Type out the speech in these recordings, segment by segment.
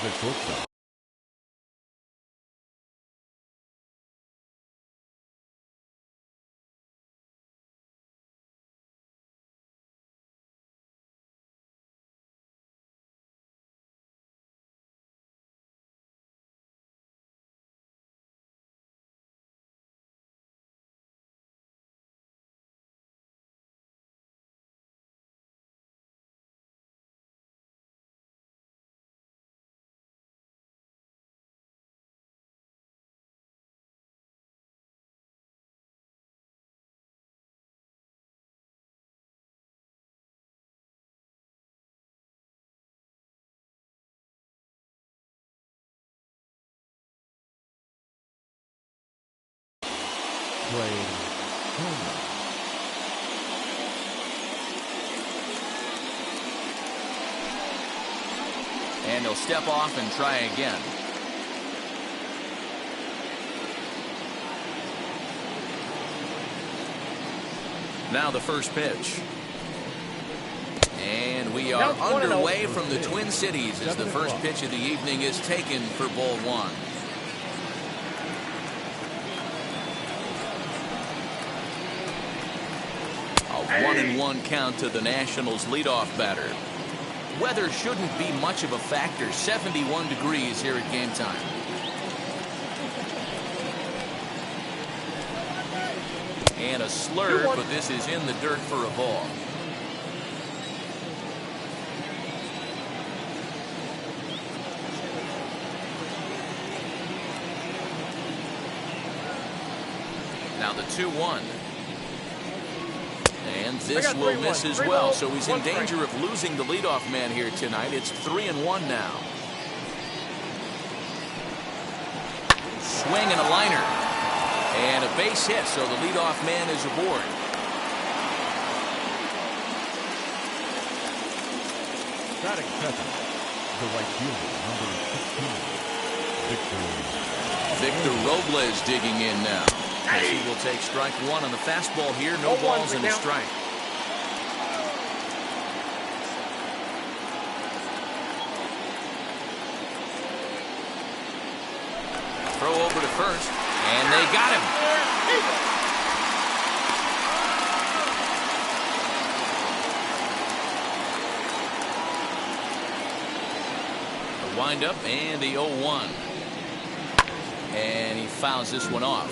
the shortstop. And he'll step off and try again. Now the first pitch. And we are underway from the Twin Cities as the first pitch of the evening is taken for ball one. A 1-1 count to the Nationals leadoff batter. Weather shouldn't be much of a factor. 71 degrees here at game time. And a slurve, but this is in the dirt for a ball. Now the 2-1. And this will miss as well, so he's in danger of losing the leadoff man here tonight. It's 3-1 now. Swing and a liner. And a base hit, so the leadoff man is aboard. Batting second, the right fielder, number 16, Victor Robles digging in now. As he will take strike one on the fastball here. No balls and a strike. Throw over to first, and they got him. The windup and the 0-1. And he fouls this one off.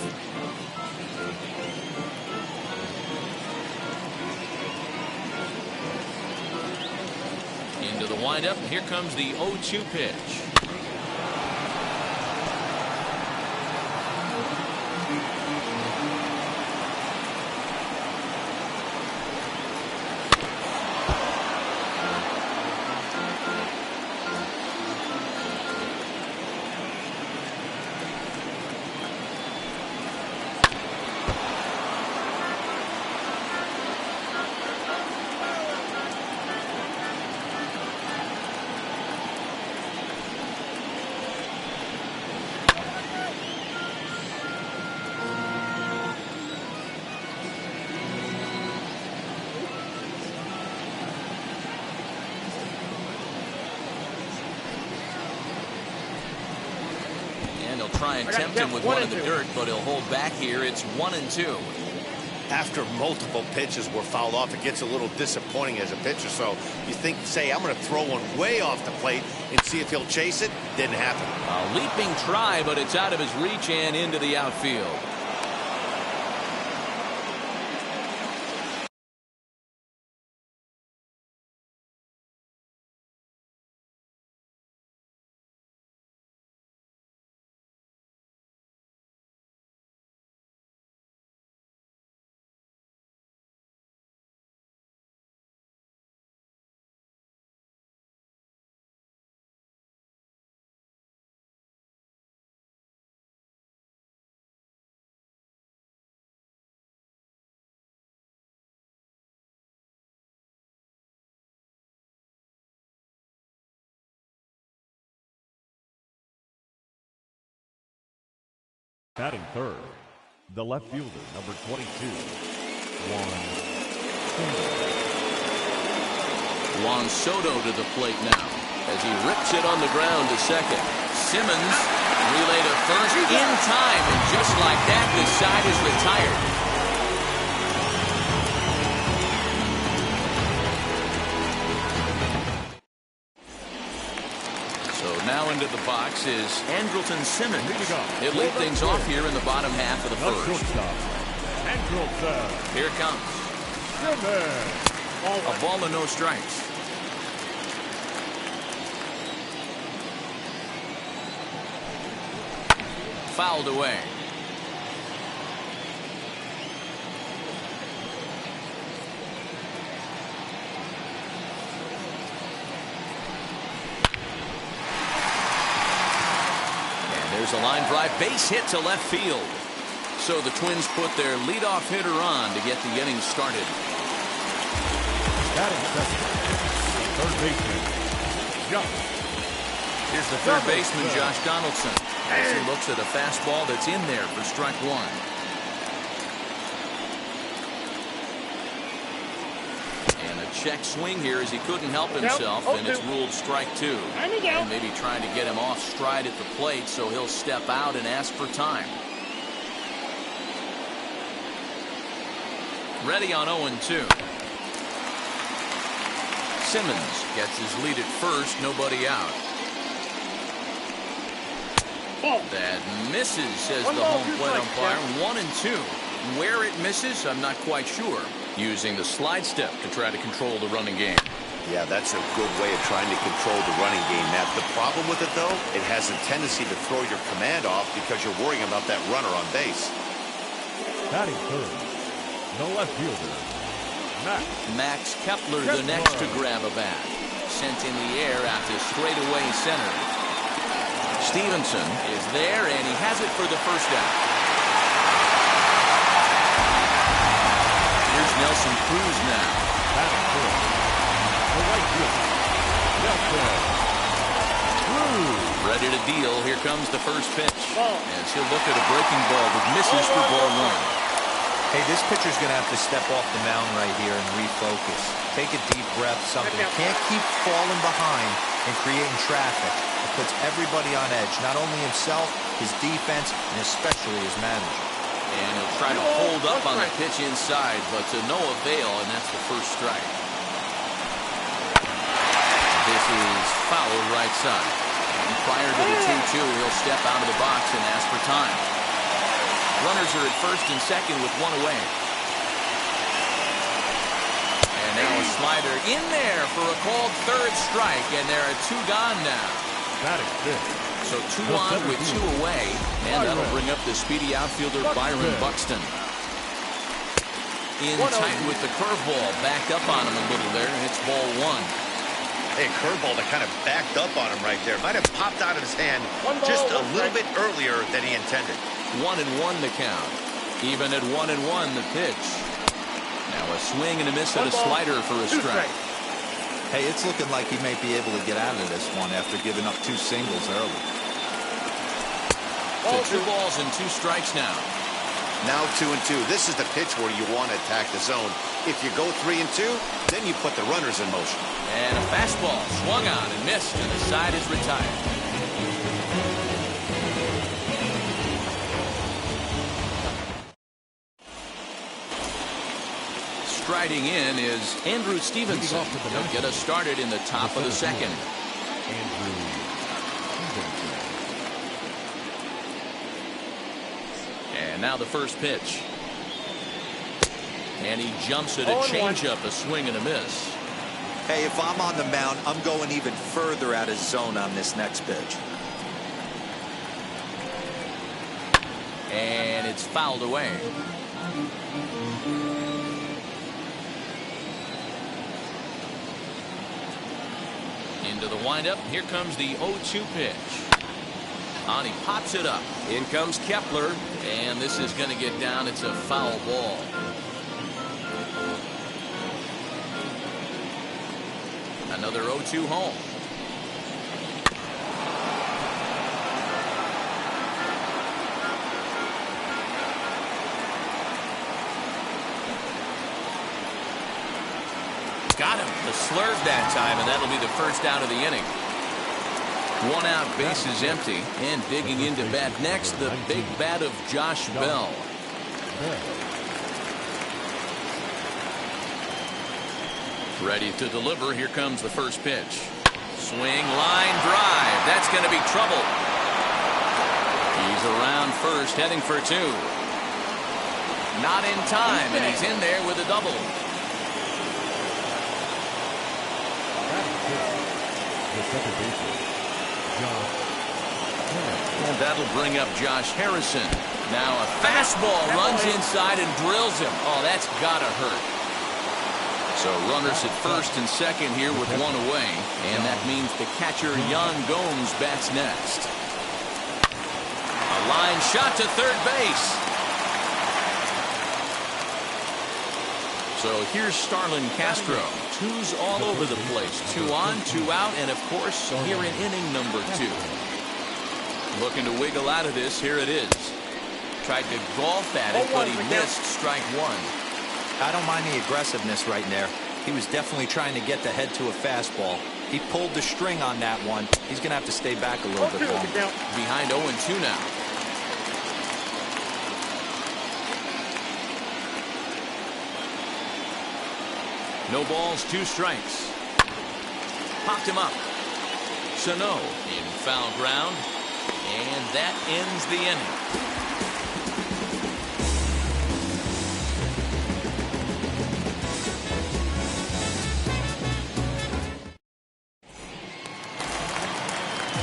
Into the windup, and here comes the 0-2 pitch. Try and tempt him with one in the dirt, but he'll hold back here. It's 1-2. After multiple pitches were fouled off, it gets a little disappointing as a pitcher. So you think, say, I'm going to throw one way off the plate and see if he'll chase it. Didn't happen. A leaping try, but it's out of his reach and into the outfield. batting third, the left fielder, number 22, Juan Soto to the plate now. as he rips it on the ground to second. Simmons relay to first in time, and just like that, the side is retired. So now into the box is Andrelton Simmons. He'll lead things off here in the bottom half of the first. Here it comes. A ball and no strikes. Fouled away. And there's a line drive, base hit to left field. So the Twins put their leadoff hitter on to get the inning started. Third baseman, Josh. Here's the third baseman, Josh Donaldson, as he looks at a fastball that's in there for strike one. And a check swing here as he couldn't help himself, and it's ruled strike two. And maybe trying to get him off stride at the plate, so he'll step out and ask for time. Ready on 0-2. Simmons gets his lead at first, nobody out. That misses, says the home plate umpire. 1-2. Where it misses, I'm not quite sure. Using the slide step to try to control the running game. Yeah, that's a good way of trying to control the running game, Matt. The problem with it, though, it has a tendency to throw your command off because you're worrying about that runner on base. Batting third, the left fielder, Max Kepler, the next to grab a bat. Sent in the air out to straightaway center. Stevenson is there, and he has it for the first out. Here's Nelson Cruz now. batting third, the right fielder, Cruz. Ready to deal. Here comes the first pitch. As he'll look at a breaking ball that misses for ball one. Hey, this pitcher's going to have to step off the mound right here and refocus. Take a deep breath, something. Can't keep falling behind and creating traffic. It puts everybody on edge, not only himself, his defense, and especially his manager. And he'll try to hold up on the pitch inside, but to no avail, and that's the first strike. This is foul right side. And prior to the 2-2, he'll step out of the box and ask for time. Runners are at first and second with one away. And now a slider in there for a called third strike, and there are two gone now. Batting fifth. So two on with two away, and that'll bring up the speedy outfielder Byron Buxton. In tight with the curveball, backed up on him a little there, and it's ball one. Hey, curveball that kind of backed up on him right there. Might have popped out of his hand just a little bit earlier than he intended. 1-1 the count. Even at 1-1 the pitch. Now a swing and a miss at a slider for a strike. Hey, it's looking like he may be able to get out of this one after giving up two singles early. So 2 balls and 2 strikes now. Now 2-2. This is the pitch where you want to attack the zone. If you go 3-2, then you put the runners in motion. And a fastball swung on and missed, and the side is retired. Striding in is Andrew Stevenson. He'll get us started in the top of the second. And now the first pitch. And he jumps at a changeup, a swing and a miss. Hey, if I'm on the mound, I'm going even further out of zone on this next pitch. And it's fouled away. Into the windup. Here comes the 0-2 pitch. On, he pops it up. In comes Kepler. And this is going to get down. It's a foul ball. Another 0-2 home. Got him. The slurve that time, and that'll be the first out of the inning. One out, bases empty, and digging into bat next, the big bat of Josh Bell. Ready to deliver. Here comes the first pitch. Swing, line drive. That's going to be trouble. He's around first, heading for two. Not in time, and he's in there with a double. And that'll bring up Josh Harrison. Now a fastball runs inside and drills him. Oh, that's got to hurt. So runners at first and second here with one away. And that means the catcher, Yan Gomes, bats next. A line shot to third base. So here's Starlin Castro. Twos all over the place. 2 on, 2 out, and of course, here in inning number 2. Looking to wiggle out of this. Here it is. Tried to golf at it, but he missed strike 1. I don't mind the aggressiveness right there. He was definitely trying to get the head to a fastball. He pulled the string on that one. He's going to have to stay back a little bit longer. Behind 0-2 now. No balls, 2 strikes. Popped him up. Sano in foul ground. And that ends the inning.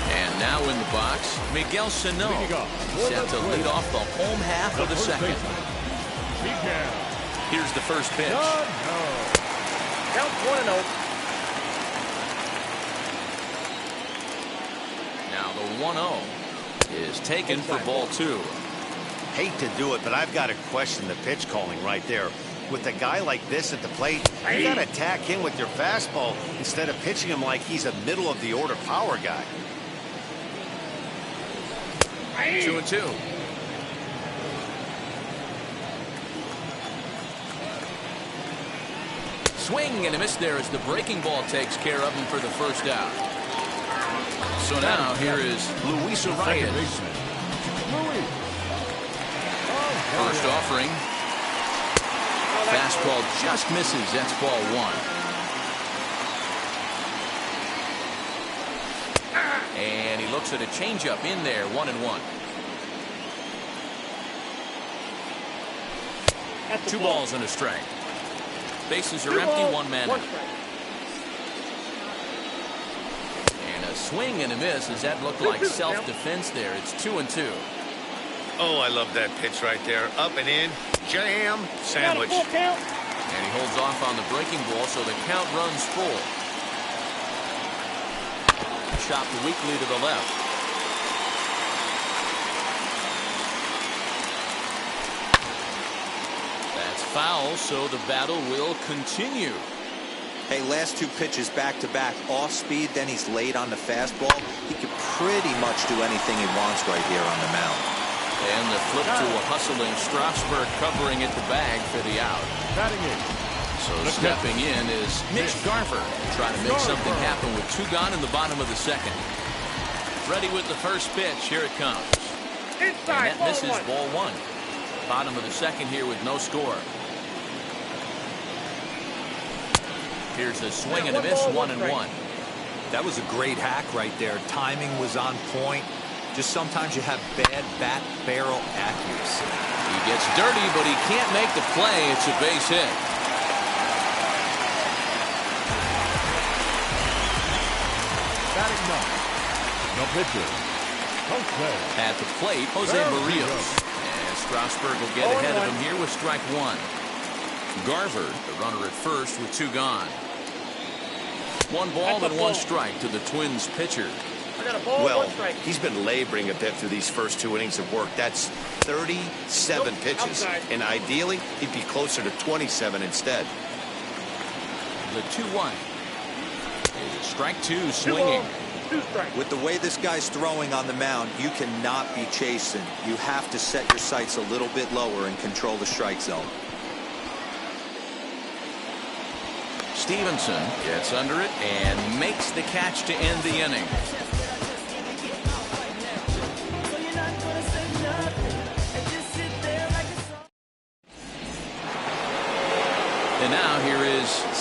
And now in the box, Miguel Sano set to lead off the home half of the second. Here's the first pitch. Count 1-0. Now the 1-0 is taken for ball 2. Hate to do it, but I've got to question the pitch calling right there. With a guy like this at the plate, you got to attack him with your fastball instead of pitching him like he's a middle of the order power guy. 2-2. Swing and a miss there as the breaking ball takes care of him for the first out. So now here is Luis Arias. First offering. Fastball just misses. That's ball 1. And he looks at a changeup in there. 1-1. 2 balls and a strike. Bases are empty, 1 man out. And a swing and a miss. Does that look like self-defense there? It's 2-2. Oh, I love that pitch right there. Up and in. Jam. Sandwich. And he holds off on the breaking ball, so the count runs full. Chopped weakly to the left. That's foul, so the battle will continue. Hey, last 2 pitches back-to-back, off speed, then he's late on the fastball. He could pretty much do anything he wants right here on the mound. And the flip to a hustling Strasburg covering at the bag for the out. So stepping in is Mitch Garver, trying to make something happen with 2 gone in the bottom of the second. Ready with the first pitch. Here it comes. And that misses ball 1. Bottom of the second here with no score. Here's a swing and a miss, 1-1. That was a great hack right there. Timing was on point. Just sometimes you have bad bat barrel accuracy. He gets dirty, but he can't make the play. It's a base hit. Batting ninth, the pitcher, Jose. At the plate, Jose Barrios. And Strasburg will get ahead of him here with strike 1. Garver, the runner at first with 2 gone. 1 ball and 1 strike to the Twins pitcher. Well, he's been laboring a bit through these first 2 innings of work. That's 37 pitches. And ideally, he'd be closer to 27 instead. The 2-1. Strike 2 swinging. With the way this guy's throwing on the mound, you cannot be chasing. You have to set your sights a little bit lower and control the strike zone. Stevenson gets under it and makes the catch to end the inning.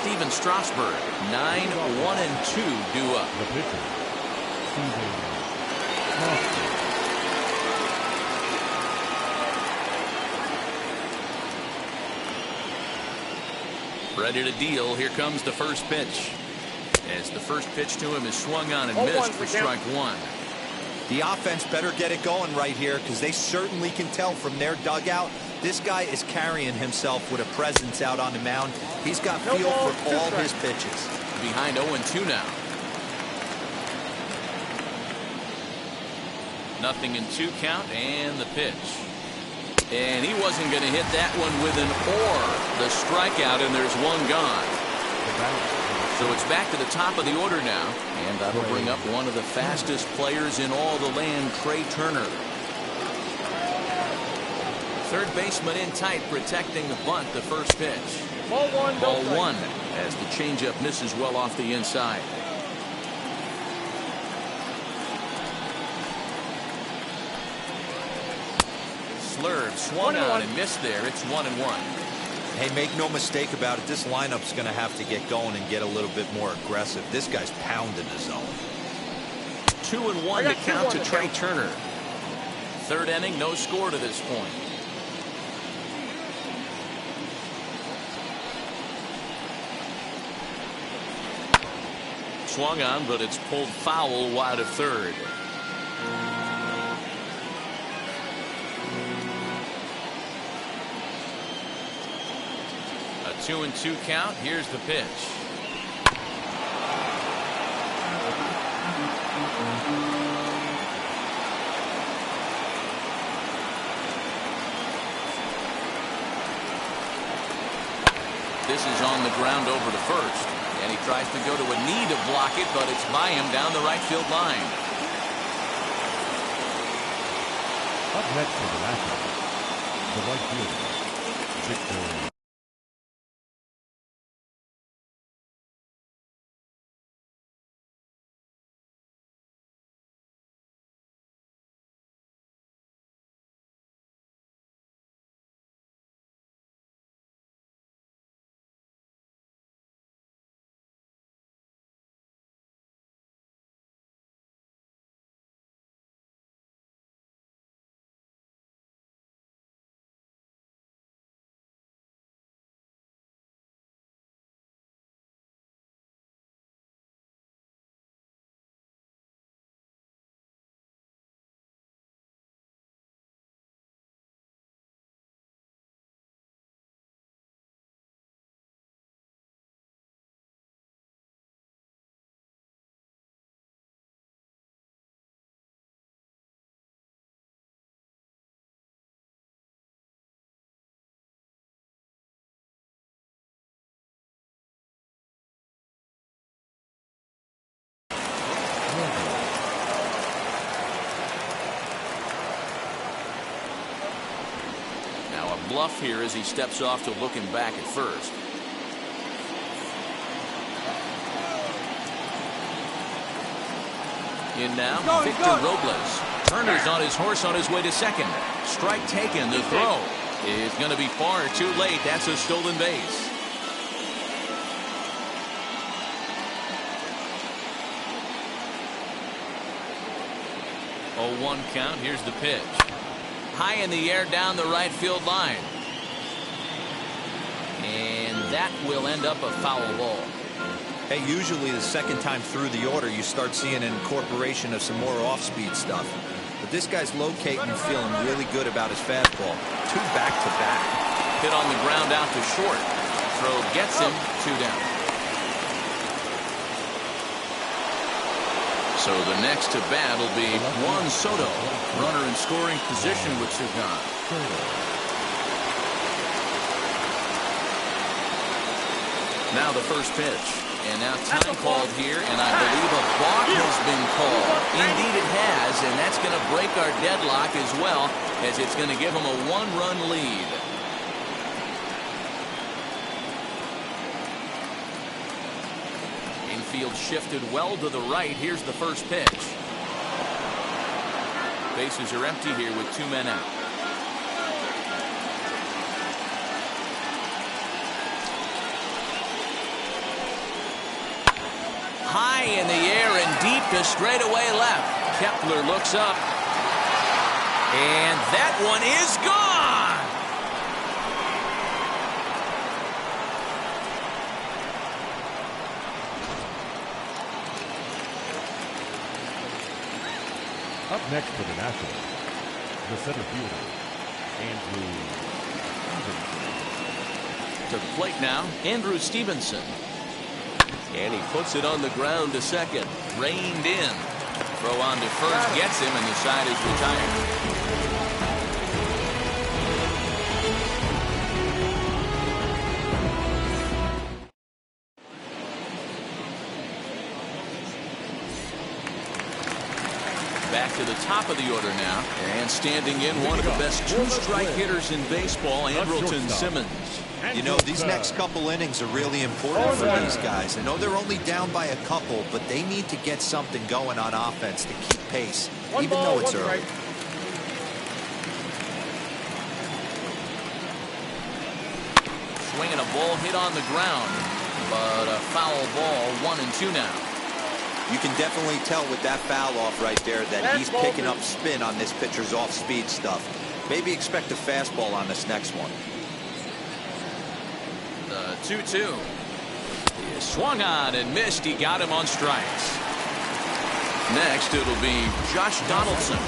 Steven Strasburg. 9-1-2 due up. The pitcher, Steven Strasburg. Ready to deal. Here comes the first pitch. As the first pitch to him is swung on and missed for strike one. The offense better get it going right here, because they certainly can tell from their dugout this guy is carrying himself with a presence out on the mound. He's got feel for all his pitches. Behind 0-2 now. 0-2 count and the pitch. And he wasn't going to hit that one with an or. The strikeout, and there's one gone. So it's back to the top of the order now. And that'll bring up one of the fastest players in all the land, Trey Turner. Third baseman in tight, protecting the bunt, the first pitch. Ball one, as the changeup misses well off the inside. Slurve swung on and missed there. It's 1-1. Hey, make no mistake about it. This lineup's going to have to get going and get a little bit more aggressive. This guy's pounding the zone. 2-1 to count to Trey Turner. Third inning, no score to this point. Swung on, but it's pulled foul wide of third. A 2-2 count. Here's the pitch. This is on the ground over to first. And he tries to go to a knee to block it, but it's by him down the right field line. Up next for the Nationals, the right fielder, Victor. Bluff here as he steps off to looking back at first. In now, Victor Robles. Turner's on his horse on his way to second. Strike taken. The throw is going to be far too late. That's a stolen base. Oh, 1 count. Here's the pitch. High in the air down the right field line. And that will end up a foul ball. Hey, usually the second time through the order, you start seeing an incorporation of some more off-speed stuff. But this guy's locating and feeling really good about his fastball. 2 back-to-back. Hit on the ground out to short. Throw gets him. 2 down. So the next to bat will be Juan Soto. Runner in scoring position with Sugan. Now the first pitch. And now time called here, and I believe a balk has been called. Indeed it has, and that's going to break our deadlock as well, as it's going to give them a 1-run lead. Infield shifted well to the right. Here's the first pitch. Bases are empty here with 2 men out. High in the air and deep to straightaway left. Kepler looks up. And that one is gone. Up next for the Nationals, the center fielder, Andrew Stevenson. To the plate now, Andrew Stevenson. And he puts it on the ground to second. Reined in. Throw on to first gets him, and the side is retired. Back to the top of the order now. And standing in, one of the best two-strike hitters in baseball, Andrelton Simmons. You know, these next couple innings are really important for these guys. I know they're only down by a couple, but they need to get something going on offense to keep pace, even though it's early. Swinging a ball hit on the ground, but a foul ball, 1-2 now. You can definitely tell with that foul off right there that he's picking up spin on this pitcher's off-speed stuff. Maybe expect a fastball on this next one. The 2-2. He swung on and missed. He got him on strikes. Next, it'll be Josh Donaldson.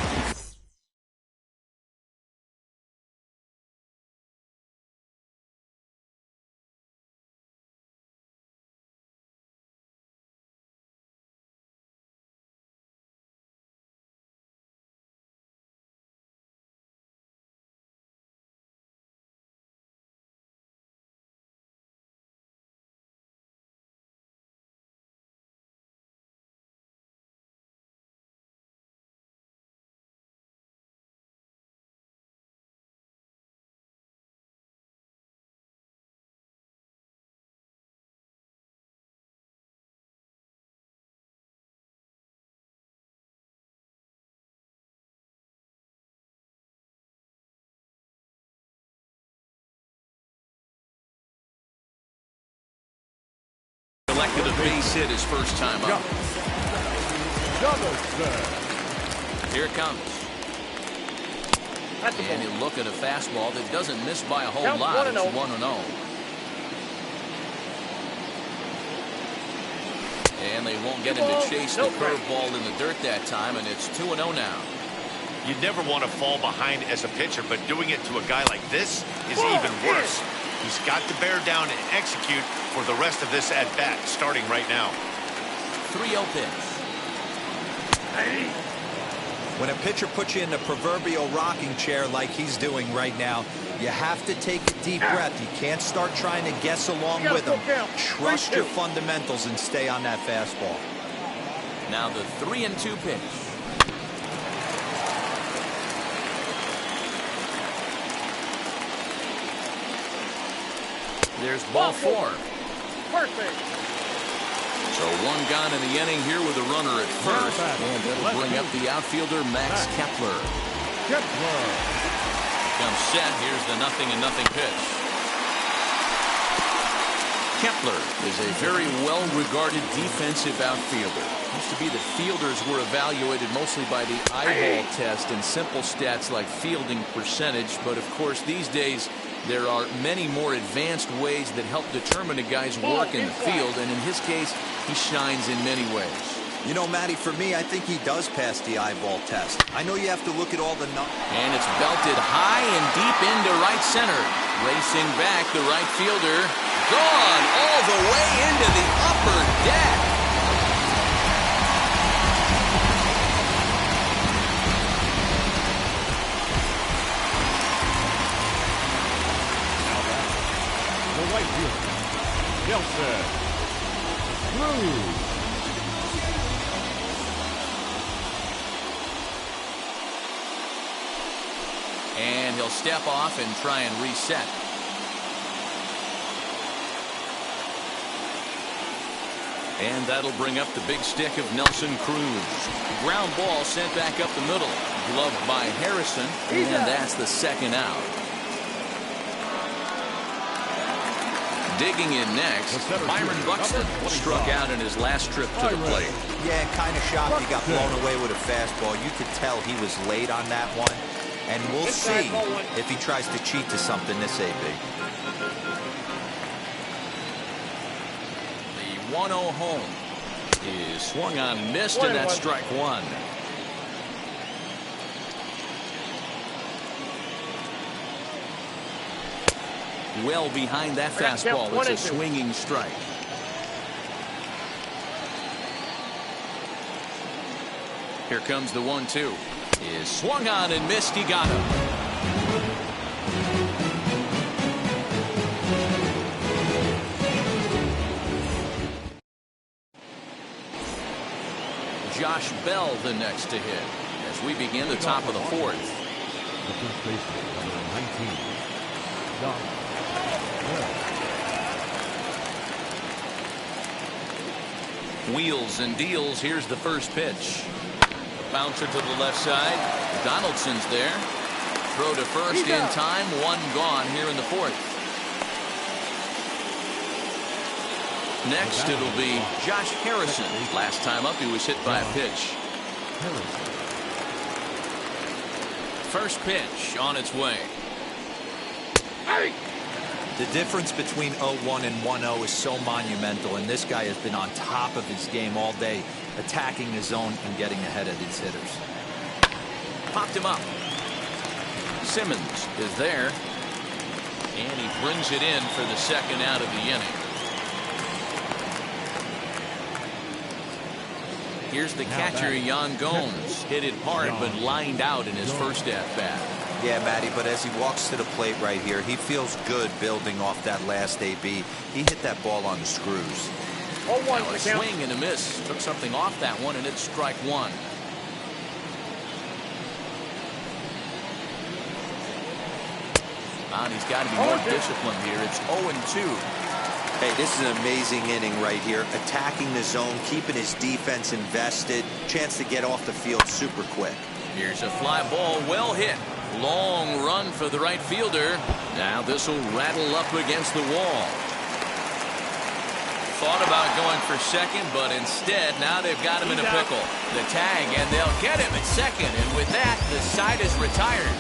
Selected a base hit his first time up. Here it comes. And he'll look at a fastball that doesn't miss by a whole lot. It's 1-0. And they won't get him to chase the curveball in the dirt that time, and it's 2-0 now. You never want to fall behind as a pitcher, but doing it to a guy like this is even worse. He's got to bear down and execute for the rest of this at-bat, starting right now. 3-0 pitch. When a pitcher puts you in the proverbial rocking chair like he's doing right now, you have to take a deep breath. You can't start trying to guess along with him. Trust your fundamentals and stay on that fastball. Now the 3-2 pitch. There's ball 4. Perfect. So one gone in the inning here with a runner at first. And that'll bring up the outfielder, Max Kepler. Comes set. Here's the 0-0 pitch. Kepler is a very well-regarded defensive outfielder. Used to be that fielders were evaluated mostly by the eyeball test and simple stats like fielding percentage. But, of course, these days there are many more advanced ways that help determine a guy's work in the field. And in his case, he shines in many ways. You know, Matty, for me, I think he does pass the eyeball test. I know you have to look at all the numbers. And it's belted high and deep into right center. Racing back, the right fielder. Gone all the way into the upper deck. The right fielder, Nelson Cruz. And he'll step off and try and reset. And that'll bring up the big stick of Nelson Cruz. Ground ball sent back up the middle. Gloved by Harrison. And that's the second out. Digging in next, Byron Buxton struck out in his last trip to the plate. Yeah, kind of shocked he got blown away with a fastball. You could tell he was late on that one. And we'll see if he tries to cheat to something this AB. The 1-0 home is swung on, missed, and that's strike one. Well behind that fastball. It's a swinging strike. Here comes the 1-2. Is swung on and missed. He got him. Josh Bell the next to hit as we begin the top of the fourth. The first baseman, number 19, Josh Bell. Wheels and deals. Here's the first pitch. Bouncer to the left side. Donaldson's there. Throw to first in time. One gone here in the fourth. Next it'll be Josh Harrison. Last time up he was hit by a pitch. First pitch on its way. The difference between 0-1 and 1-0 is so monumental, and this guy has been on top of his game all day, attacking the zone and getting ahead of these hitters. Popped him up. Simmons is there, and he brings it in for the second out of the inning. Here's the catcher, Yan Gomes. Hit it hard, but lined out in his first at-bat. Yeah, Matty, but as he walks to the plate right here, he feels good building off that last AB. He hit that ball on the screws. Now a swing and a miss. Took something off that one, and it's strike one. And he's got to be more disciplined here. It's 0-2. Hey, this is an amazing inning right here. Attacking the zone, keeping his defense invested. Chance to get off the field super quick. Here's a fly ball, well hit. Long run for the right fielder. Now this will rattle up against the wall. Thought about going for second, but instead now they've got him in a pickle. The tag, and they'll get him at second. And with that, the side is retired.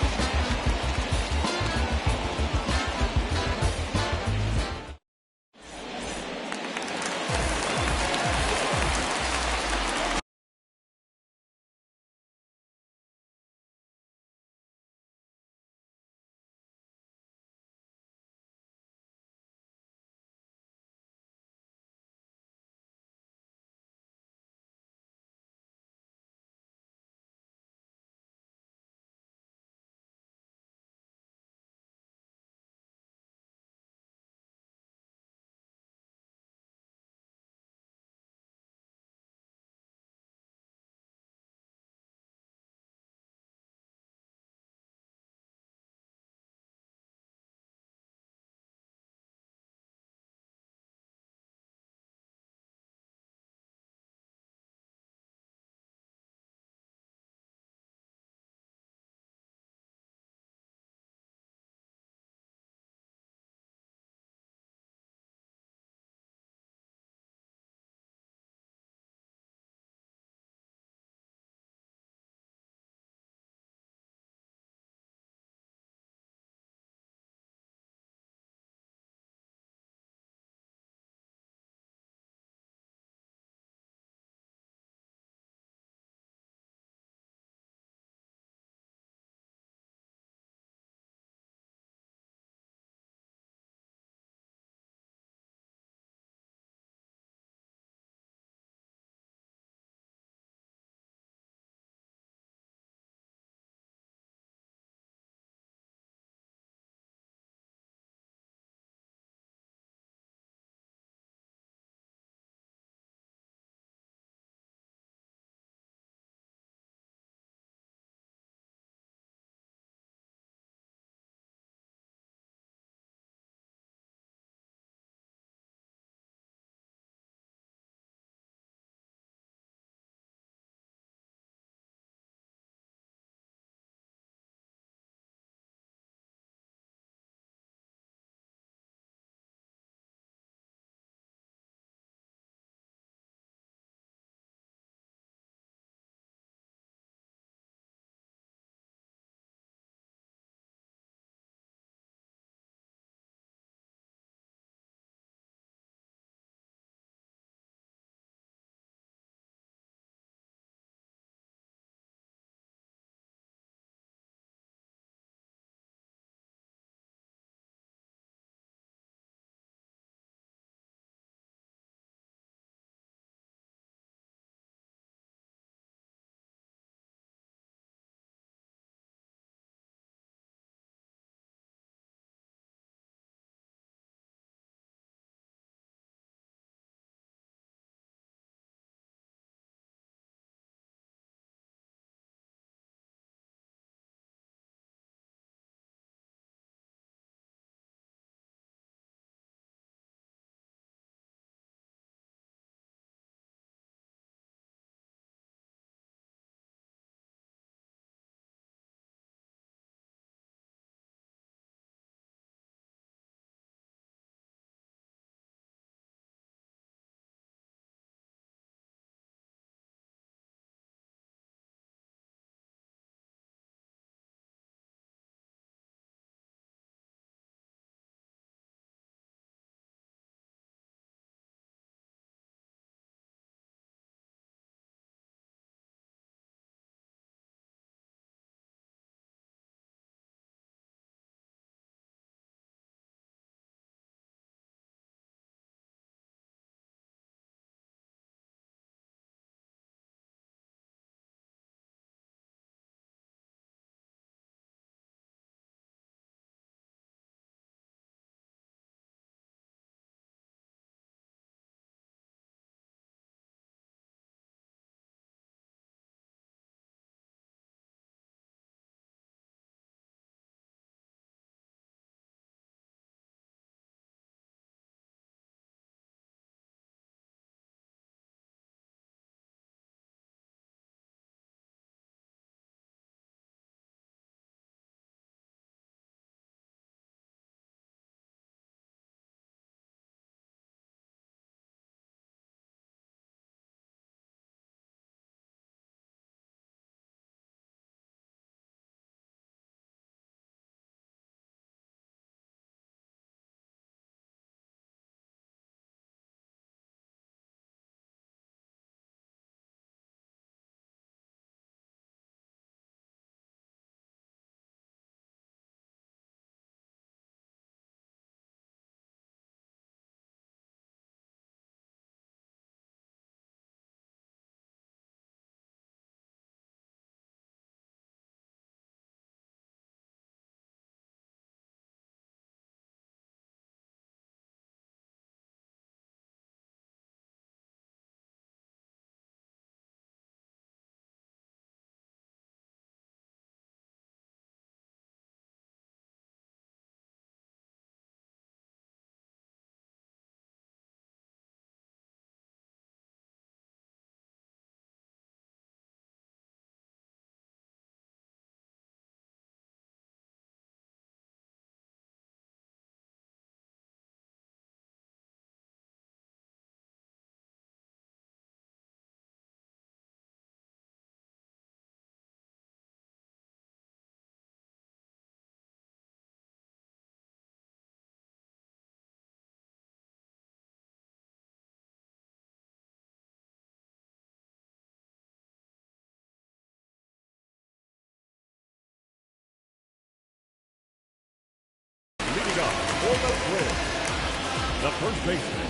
The first baseman,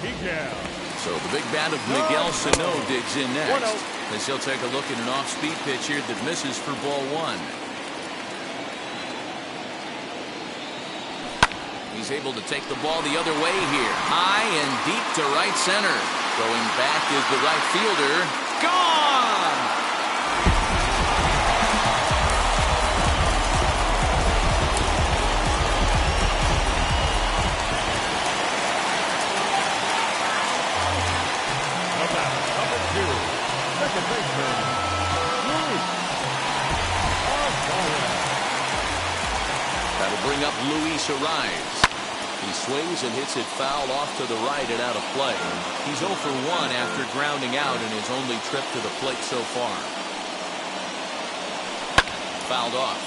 Miguel. So the big bat of Miguel Sano digs in next, as he'll take a look at an off-speed pitch here that misses for ball one. He's able to take the ball the other way here, high and deep to right center. Going back is the right fielder. Gone! Second baseman, Luis. That'll bring up Luis Ariz. He swings and hits it foul off to the right and out of play. He's 0 for 1 after grounding out in his only trip to the plate so far. Fouled off.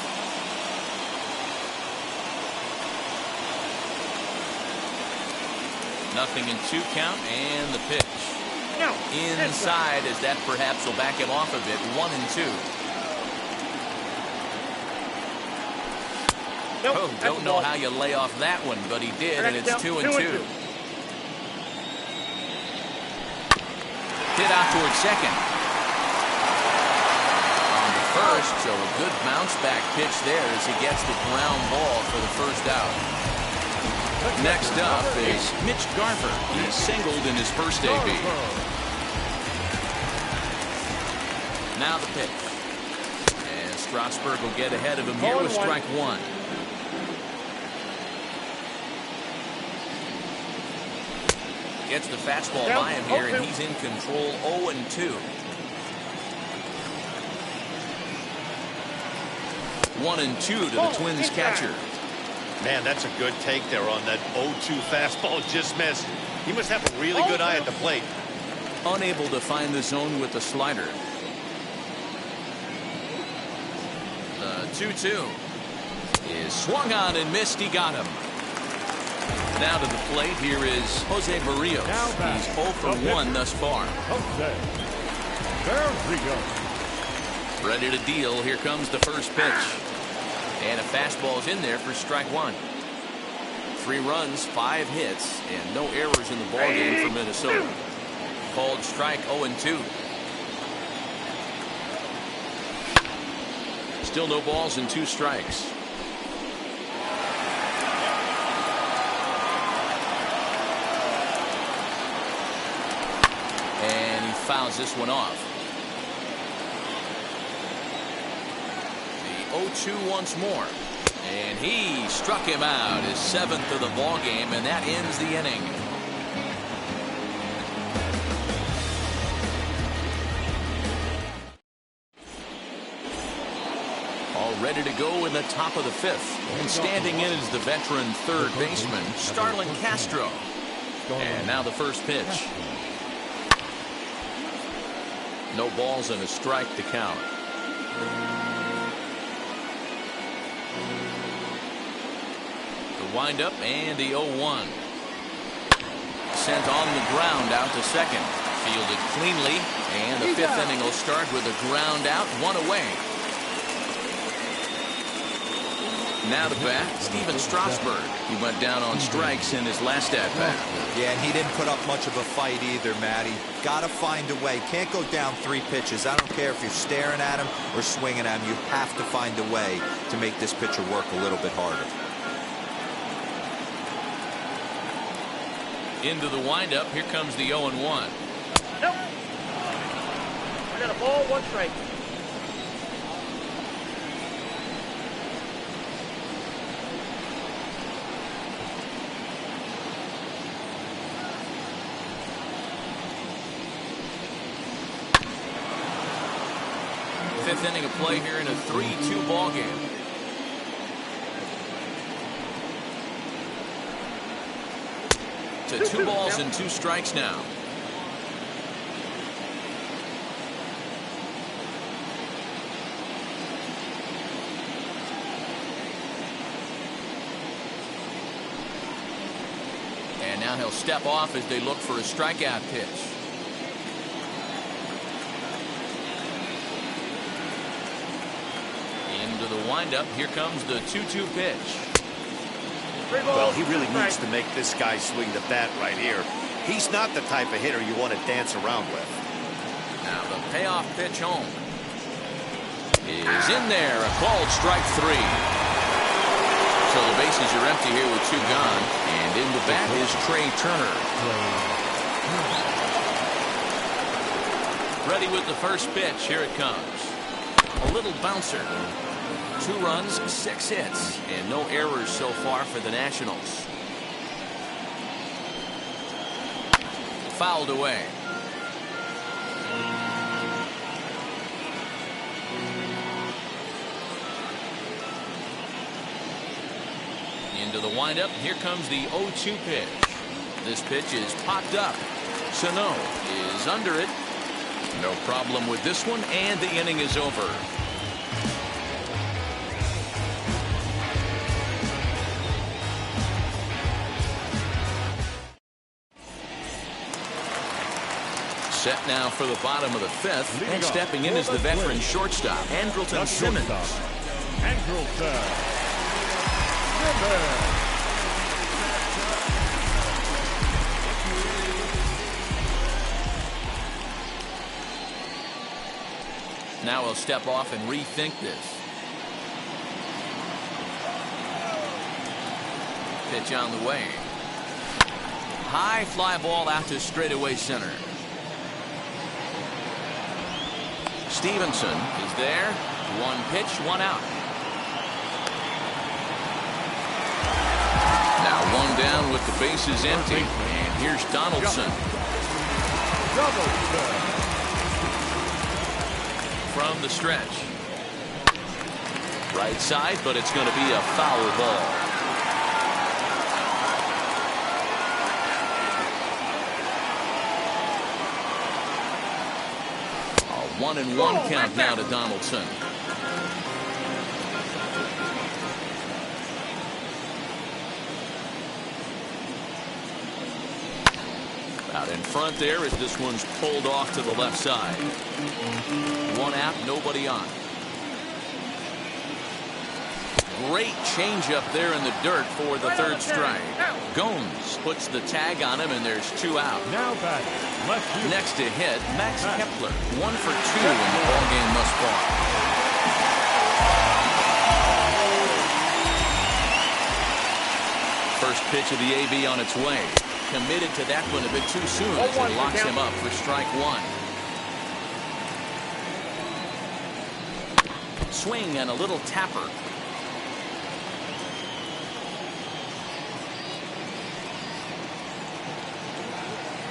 Nothing in 2 count and the pitch. No. Inside, as that perhaps will back him off a bit. 1 and 2. Nope, Oh, don't know how you lay off that one, but he did, and it's 2 and 2. Hit out towards second. On the first, so a good bounce back pitch there as he gets the ground ball for the first out. Next up is Mitch Garver. He singled in his first debut. Now the pitch. And Strasburg will get ahead of him here with strike 1. Gets the fastball by him here, and he's in control. 0 and 2. 1 and 2 to the Twins catcher. Man, that's a good take there on that 0-2 fastball. Just missed. He must have a really good eye at the plate. Unable to find the zone with the slider. The 2-2 is swung on and missed. He got him. Now to the plate, here is Jose Barrios. He's 0 for 1 thus far. Jose Barrios. Ready to deal. Here comes the first pitch. And a fastball's in there for strike 1. 3 runs, 5 hits, and no errors in the ballgame for Minnesota. Called strike 0 and 2. Still no balls and 2 strikes. And he fouls this one off. The 0-2 once more. And he struck him out, his 7th of the ball game, and that ends the inning. All ready to go in the top of the 5th. And standing in is the veteran third baseman, Starlin Castro. And now the first pitch. No balls and a strike to count. The windup and the 0-1. Sent on the ground out to second. Fielded cleanly, and the 5th inning will start with a ground out, 1 away. Now to bat, Steven Strasburg. He went down on strikes in his last at-bat. Yeah, and he didn't put up much of a fight either, Matty. Gotta find a way. Can't go down 3 pitches. I don't care if you're staring at him or swinging at him. You have to find a way to make this pitcher work a little bit harder. Into the windup, here comes the 0-1. Nope. We got a ball, 1 strike. Fifth inning of play here in a 3-2 ball game. To 2 balls and 2 strikes now. And now he'll step off as they look for a strikeout pitch. Into the windup. Here comes the 2-2 pitch. Well, he really needs to make this guy swing the bat right here. He's not the type of hitter you want to dance around with. Now the payoff pitch home is in there. A called strike 3. So the bases are empty here with 2 gone. And in the bat is Trey Turner. Ready with the first pitch. Here it comes. A little bouncer. 2 runs, 6 hits, and no errors so far for the Nationals. Fouled away. Into the windup. Here comes the 0-2 pitch. This pitch is popped up. Sano is under it. No problem with this one, and the inning is over. Set now for the bottom of the 5th, and stepping in is the veteran shortstop, Andrelton Simmons. Andrelton. Now he'll step off and rethink this. Pitch on the way. High fly ball out to straightaway center. Stevenson is there. 1 pitch, 1 out. Now 1 down with the bases empty. And here's Donaldson. From the stretch. Right side, but it's going to be a foul ball. A 1-1 count now to Donaldson. Out in front there as this one's pulled off to the left side. 1 out, nobody on. Great changeup there in the dirt for the 3rd strike. Gomes puts the tag on him, and there's 2 out. Now batting left field. Next to hit, Max Kepler. 1 for 2 in the ballgame thus far. First pitch of the AB on its way. Committed to that one a bit too soon as it locks him up for strike 1. Swing and a little tapper.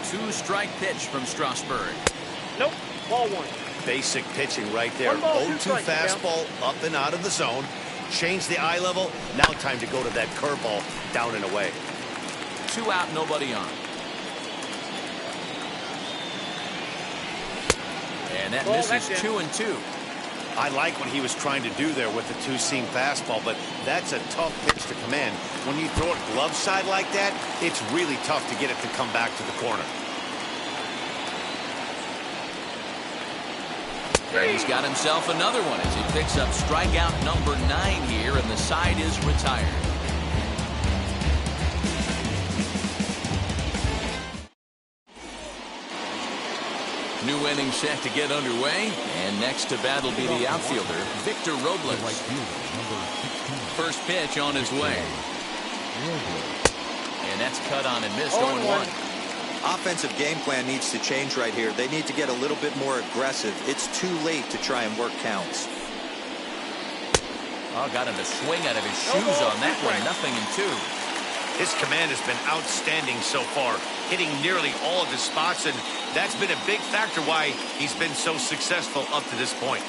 Two-strike pitch from Strasburg. Nope. Ball 1. Basic pitching right there. 0-2 fastball up and out of the zone. Change the eye level. Now time to go to that curveball down and away. 2 out, nobody on. And that misses 2-2. I like what he was trying to do there with the 2-seam fastball, but that's a tough pitch to command. When you throw it glove side like that, it's really tough to get it to come back to the corner. And he's got himself another one as he picks up strikeout number 9 here, and the side is retired. New inning set to get underway, and next to bat will be the outfielder, Victor Robles. First pitch on his way. And that's cut on and missed. 0-1. Offensive game plan needs to change right here. They need to get a little bit more aggressive. It's too late to try and work counts. Oh, got him to swing out of his shoes on that one. 0-2. His command has been outstanding so far, hitting nearly all of his spots, and that's been a big factor why he's been so successful up to this point.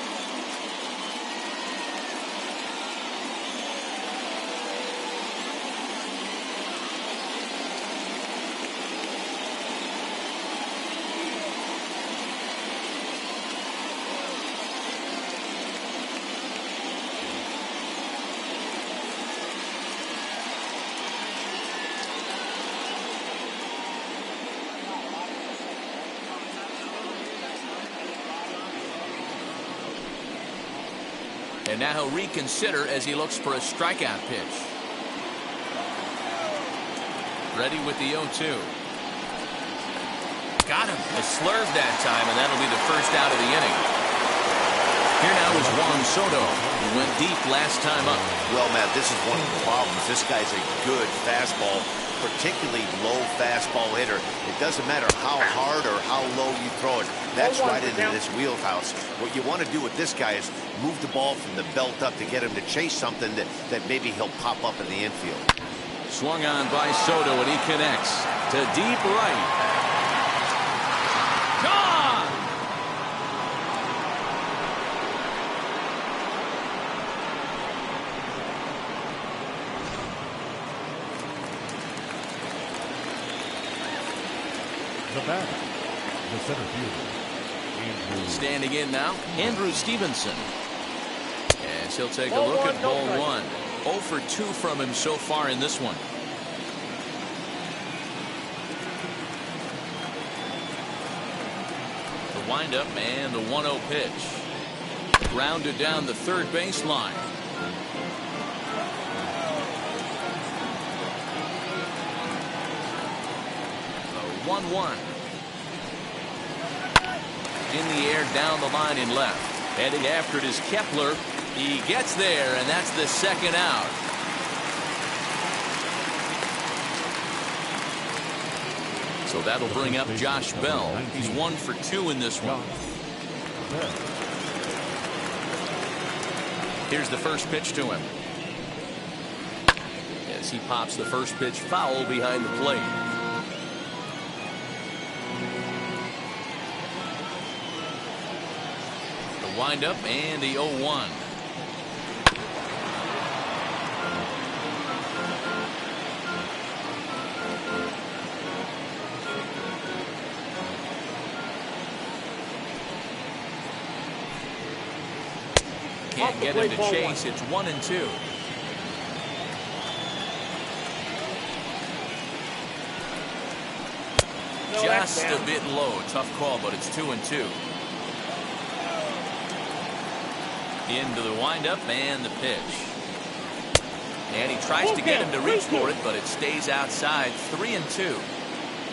And now he'll reconsider as he looks for a strikeout pitch. Ready with the 0-2. Got him. A slurve that time, and that'll be the first out of the inning. Here now is Juan Soto, who went deep last time up. Well, Matt, this is one of the problems. This guy's a good fastball, particularly low fastball hitter. It doesn't matter how hard or how low you throw it. That's right into this wheelhouse. What you want to do with this guy is move the ball from the belt up to get him to chase something that maybe he'll pop up in the infield. Swung on by Soto, and he connects to deep right. Gone! The batter, the center fielder, Andrew. Standing in now, Andrew Stevenson. As he'll take a look at ball one. 0 for 2 from him so far in this one. The windup and the 1-0 pitch. Grounded down the third baseline. The 1-1. In the air down the line in left. Heading after it is Kepler. He gets there, and that's the second out. So that'll bring up Josh Bell. He's 1 for 2 in this one. Here's the first pitch to him. As he pops the first pitch foul behind the plate. The windup and the 0-1. Can't get him to chase. It's 1-2. Just a bit low. Tough call, but it's 2-2. Into the windup and the pitch. And he tries to get him to reach for it, but it stays outside. 3-2.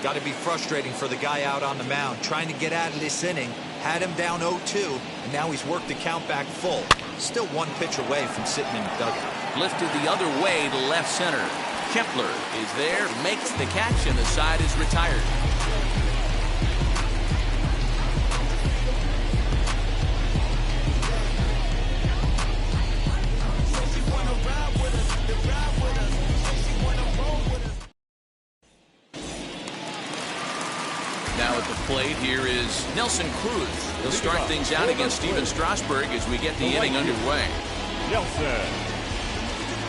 Got to be frustrating for the guy out on the mound, trying to get out of this inning. Had him down 0-2, and now he's worked the count back full. Still one pitch away from sitting in the dugout. Lifted the other way to left center. Kepler is there, makes the catch, and the side is retired. Now at the plate, here is Nelson Cruz. He'll start things out against Steven Strasburg as we get the inning underway. Nelson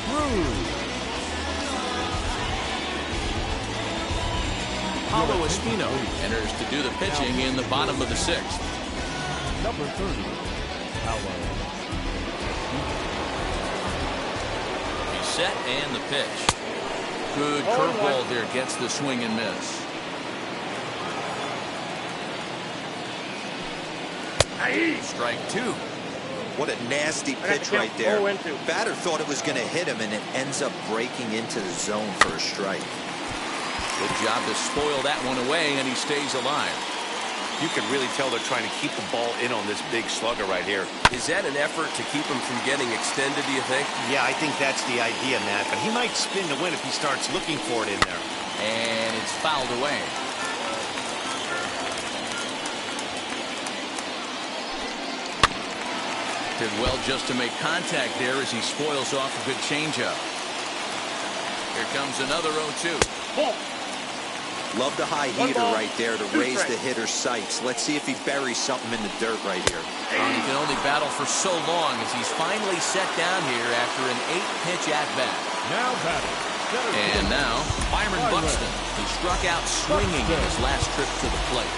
Cruz. Paulo Espino enters to do the pitching in the bottom of the 6th. Number 30, Paulo. He's set and the pitch. Good curveball there, gets the swing and miss. Strike 2. What a nasty pitch right there. Batter thought it was going to hit him, and it ends up breaking into the zone for a strike. Good job to spoil that one away, and he stays alive. You can really tell they're trying to keep the ball in on this big slugger right here. Is that an effort to keep him from getting extended, do you think? Yeah, I think that's the idea, Matt. But he might spin to win if he starts looking for it in there. And it's fouled away. Did well just to make contact there as he spoils off a good changeup. Here comes another 0-2. Love the high heater right there to raise the hitter's sights. Let's see if he buries something in the dirt right here. He can only battle for so long as he's finally set down here after an 8-pitch at-bat. Now batting. And now, Byron Buxton, who struck out swinging in his last trip to the plate.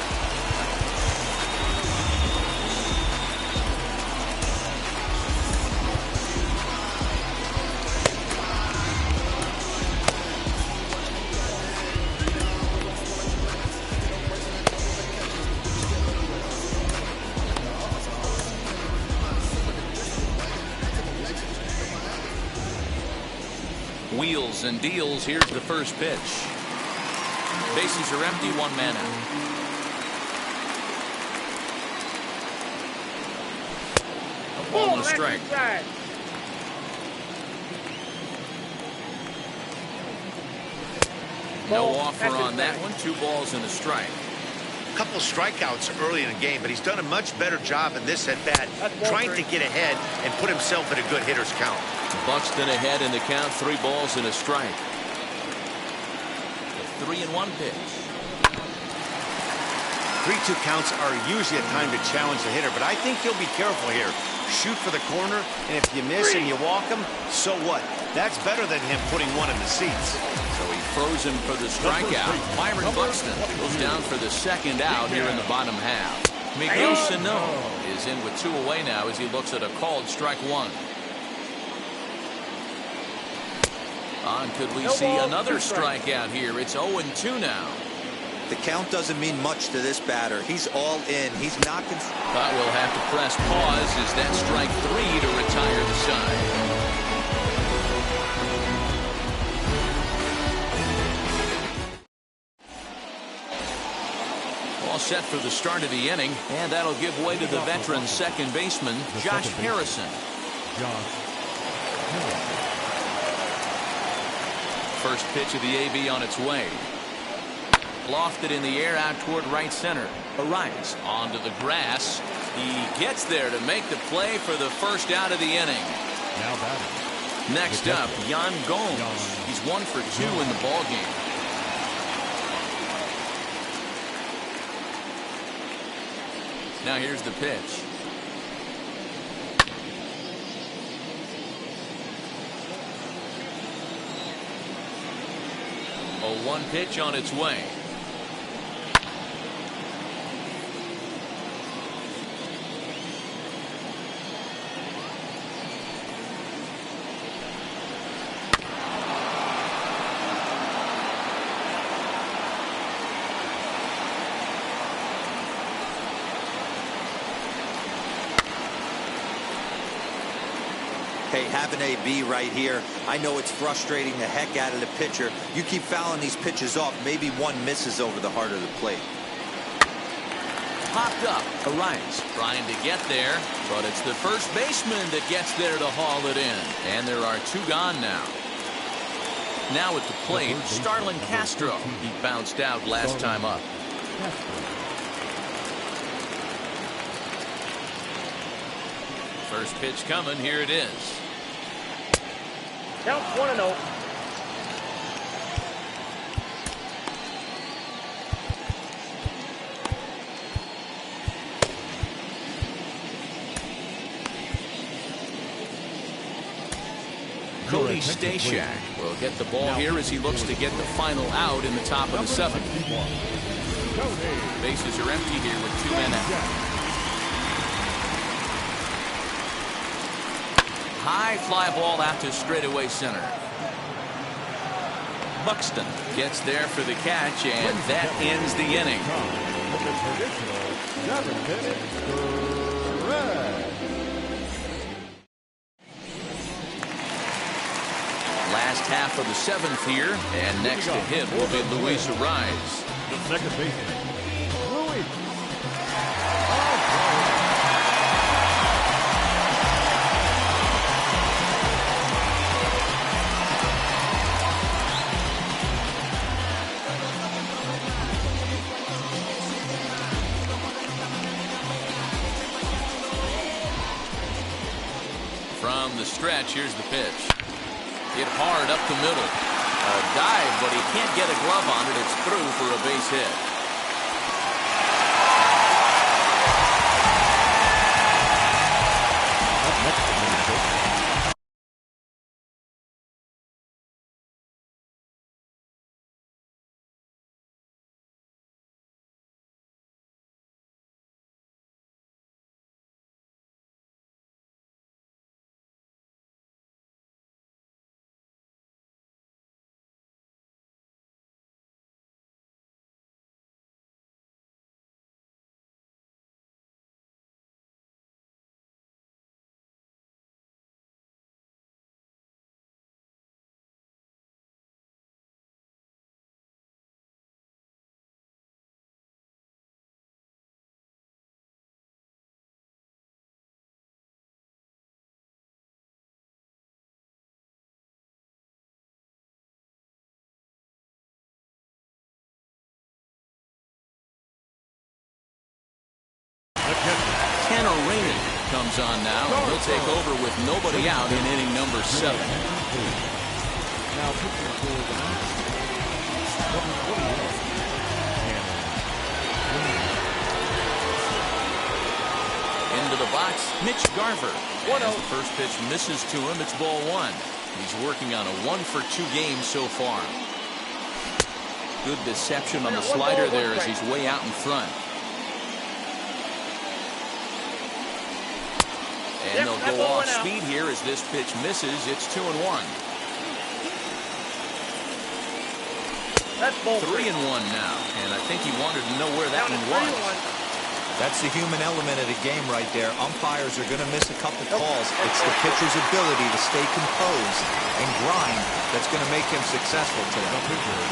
Wheels and deals. Here's the first pitch. Bases are empty, one man out. A ball and a strike. No offer on that one. 2 balls and a strike. A couple strikeouts early in the game, but he's done a much better job in this at-bat, trying to get ahead and put himself in a good hitter's count. Buxton ahead in the count, 3 balls and a strike. The 3-1 pitch. 3-2 counts are usually a time to challenge the hitter, but I think he'll be careful here. Shoot for the corner, and if you miss and you walk him, so what? That's better than him putting one in the seats. So he throws him for the strikeout. Byron Buxton goes down for the 2nd out here in the bottom half. Miguel Sano is in with 2 away now as he looks at a called strike 1. Could we see another strikeout here? It's 0-2 now. The count doesn't mean much to this batter. He's all in. He's not. But we'll have to press pause as that strike 3 to retire the side. All set for the start of the inning, and that'll give way to the veteran second baseman, Josh Harrison. First pitch of the AB on its way. Lofted in the air out toward right center. Arias onto the grass. He gets there to make the play for the first out of the inning. Now batting. Next up, Yan Gomes. He's 1 for 2 in the ballgame. Now here's the pitch. 0-1 pitch on its way. Hey, have an AB right here. I know it's frustrating the heck out of the pitcher. You keep fouling these pitches off, maybe one misses over the heart of the plate. Popped up. Arias trying to get there, but it's the first baseman that gets there to haul it in. And there are 2 gone now. Now at the plate, Starlin Castro. He bounced out last time up. First pitch coming. Here it is. Count 1-0. Cody Stashak will get the ball here as he looks to get the final out in the top of the 7th. Bases are empty here with 2 men out. High fly ball out to straightaway center. Buxton gets there for the catch, and that ends the inning. Last half of the 7th here, and next to hit will be Luis Arias. The second baseman, Luis. From the stretch, here's the pitch. Hit hard up the middle. A dive, but he can't get a glove on it. It's through for a base hit. Rainey comes on now, and he'll take over with nobody out in inning number 7. Now pitching for the Mets, number 21, Into the box, Mitch Garver. As the first pitch misses to him, it's ball 1. He's working on a 1-for-2 game so far. Good deception on the slider there as he's way out in front. And they'll go off speed here as this pitch misses. It's 2-1. That's ball 3-1 now. And I think he wanted to know where that one was. That's the human element of the game right there. Umpires are going to miss a couple calls. It's the pitcher's ability to stay composed and grind that's going to make him successful today.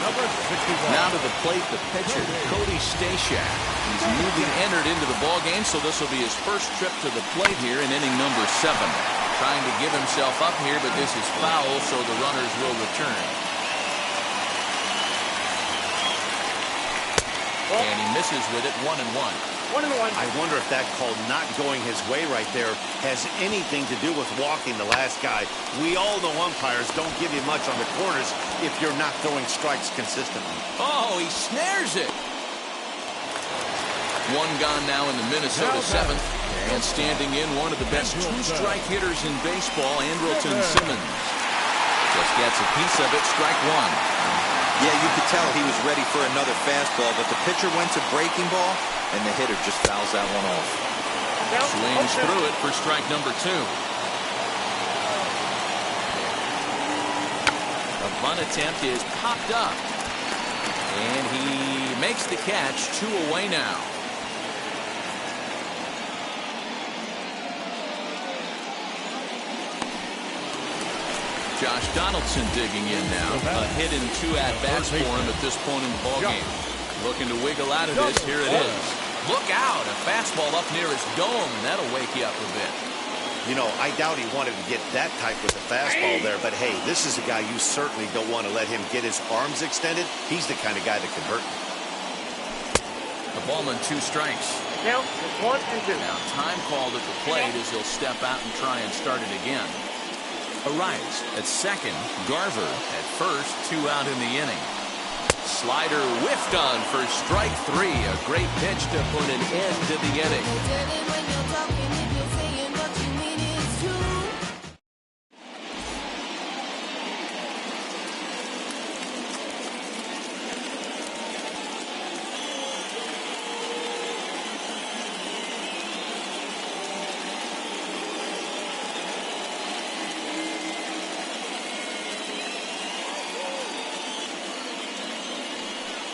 number 61. Now to the plate, the pitcher, Cody Stashak. He's newly entered into the ballgame, so this will be his first trip to the plate here in inning number 7. Trying to give himself up here, but this is foul, so the runners will return. And he misses with it, 1-1. 1-1. I wonder if that call not going his way right there has anything to do with walking the last guy. We all know umpires don't give you much on the corners if you're not throwing strikes consistently. Oh, he snares it. 1 gone now in the Minnesota 7th. And standing in, one of the best 2-strike hitters in baseball, Andrelton Simmons. Just gets a piece of it, strike 1. Yeah, you could tell he was ready for another fastball, but the pitcher went to breaking ball, and the hitter just fouls that one off. Swings through it for strike number 2. A bunt attempt is popped up. And he makes the catch, 2 away now. Josh Donaldson digging in now. A hit and 2 at-bats for him at this point in the ballgame. Looking to wiggle out of this. Here it is. Look out. A fastball up near his dome, and that'll wake you up a bit. You know, I doubt he wanted to get that type with the fastball there, but hey, this is a guy you certainly don't want to let him get his arms extended. He's the kind of guy that can hurt you. The ballman, 2 strikes. Count is 1 and 2. Now time called at the plate as he'll step out and try and start it again. Arias at second, Garver at first, 2 out in the inning. Slider whiffed on for strike 3. A great pitch to put an end to the inning.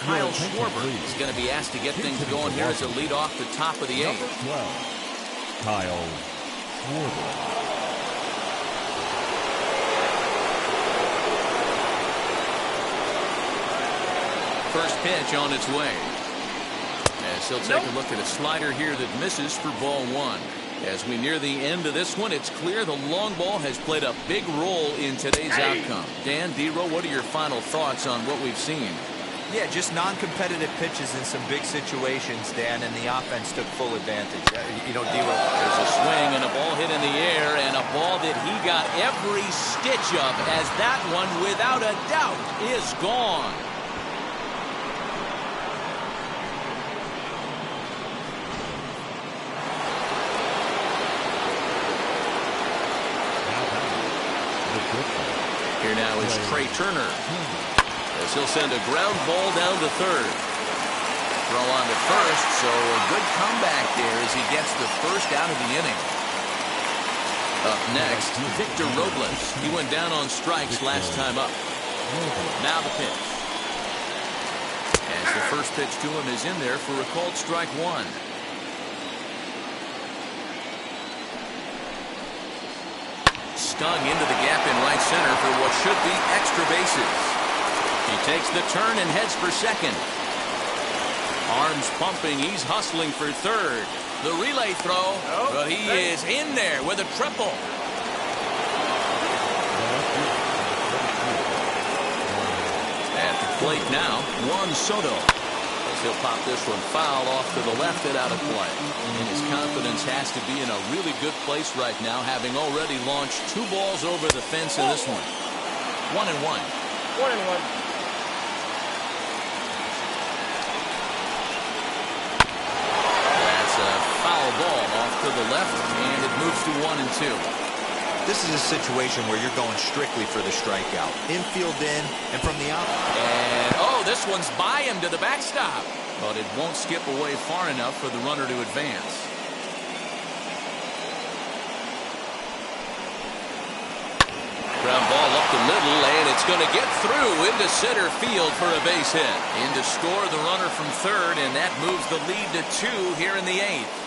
Kyle Schwarber is going to be asked to get things going here as a lead off the top of the 8th. 12, Kyle Schwarber. First pitch on its way. As he'll take a look at a slider here that misses for ball 1. As we near the end of this one, it's clear the long ball has played a big role in today's outcome. Dan, D-Row, what are your final thoughts on what we've seen? Yeah, just non-competitive pitches in some big situations, Dan, and the offense took full advantage. You know, D-Row. There's a swing and a ball hit in the air, and a ball that he got every stitch of, as that one, without a doubt, is gone. Here now is Trey Turner. As he'll send a ground ball down to third. Throw on to first, so a good comeback there as he gets the first out of the inning. Up next, Victor Robles. He went down on strikes last time up. Now the pitch. As the first pitch to him is in there for a called strike 1. Stung into the gap in right center for what should be extra bases. He takes the turn and heads for second. Arms pumping. He's hustling for third. The relay throw. But he is in there with a triple. At the plate now, Juan Soto. A As he'll pop this one foul off to the left and out of play. And his confidence has to be in a really good place right now, having already launched 2 balls over the fence in this one. 1-1. 1-1. Foul ball off to the left, and it moves to 1-2. This is a situation where you're going strictly for the strikeout. Infield in, and from the out. And, oh, this one's by him to the backstop. But it won't skip away far enough for the runner to advance. Ground ball up the middle, and it's going to get through into center field for a base hit. In to score the runner from third, and that moves the lead to 2 here in the 8th.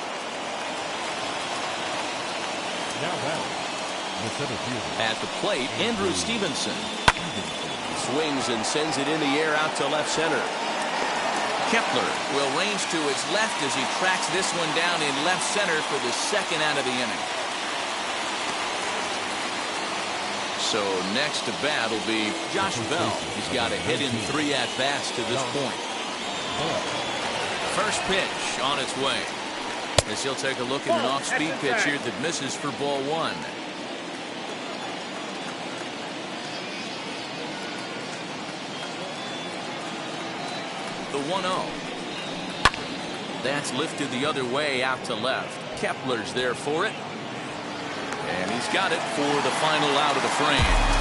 Now batting, the center fielder. At the plate, Andrew Stevenson. Swings and sends it in the air out to left center. Kepler will range to his left as he tracks this one down in left center for the second out of the inning. So next to bat will be Josh Bell. He's got a hit in 3 at-bats to this point. First pitch on its way. As he'll take a look at an off-speed pitch here that misses for ball 1. The 1-0. That's lifted the other way out to left. Kepler's there for it. And he's got it for the final out of the frame.